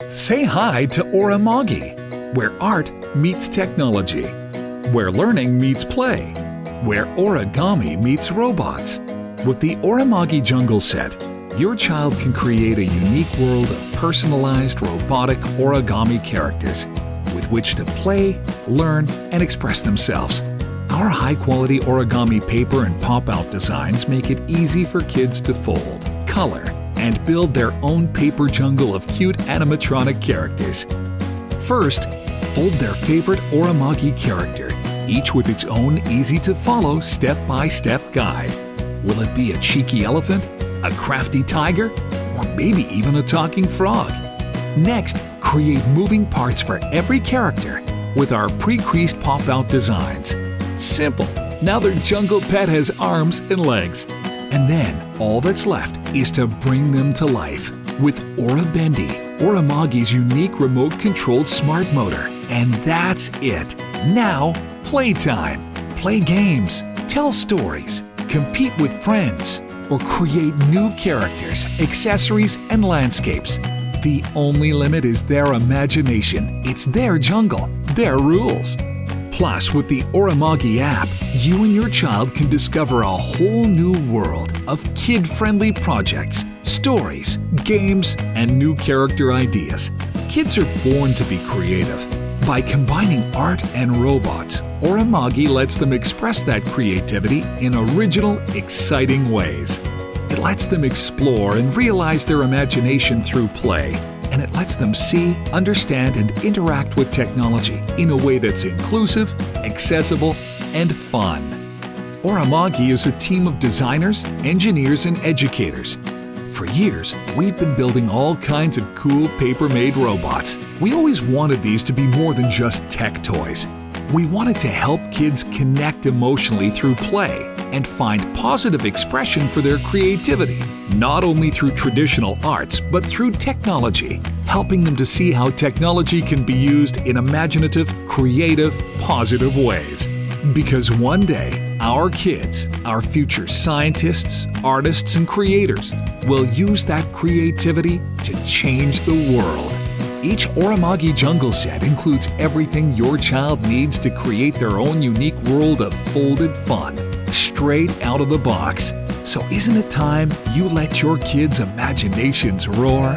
Say hi to Orimagi, where art meets technology, where learning meets play, where origami meets robots. With the Orimagi Jungle Set, your child can create a unique world of personalized robotic origami characters with which to play, learn, and express themselves. Our high-quality origami paper and pop-out designs make it easy for kids to fold, color, and build their own paper jungle of cute animatronic characters. First, fold their favorite Orimagi character, each with its own easy-to-follow step-by-step guide. Will it be a cheeky elephant, a crafty tiger, or maybe even a talking frog? Next, create moving parts for every character with our pre-creased pop-out designs. Simple! Now their jungle pet has arms and legs. And then, all that's left is to bring them to life with Oribendi, Orimagi's unique remote-controlled smart motor. And that's it! Now, playtime! Play games, tell stories, compete with friends, or create new characters, accessories, and landscapes. The only limit is their imagination. It's their jungle, their rules. Plus, with the Orimagi app, you and your child can discover a whole new world of kid-friendly projects, stories, games, and new character ideas. Kids are born to be creative. By combining art and robots, Orimagi lets them express that creativity in original, exciting ways. It lets them explore and realize their imagination through play, and it lets them see, understand, and interact with technology in a way that's inclusive, accessible, and fun. Orimagi is a team of designers, engineers, and educators. For years, we've been building all kinds of cool paper-made robots. We always wanted these to be more than just tech toys. We wanted to help kids connect emotionally through play and find positive expression for their creativity, not only through traditional arts, but through technology, helping them to see how technology can be used in imaginative, creative, positive ways. Because one day, our kids, our future scientists, artists, and creators will use that creativity to change the world. Each Orimagi Jungle Set includes everything your child needs to create their own unique world of folded fun, straight out of the box. So isn't it time you let your kids' imaginations roar?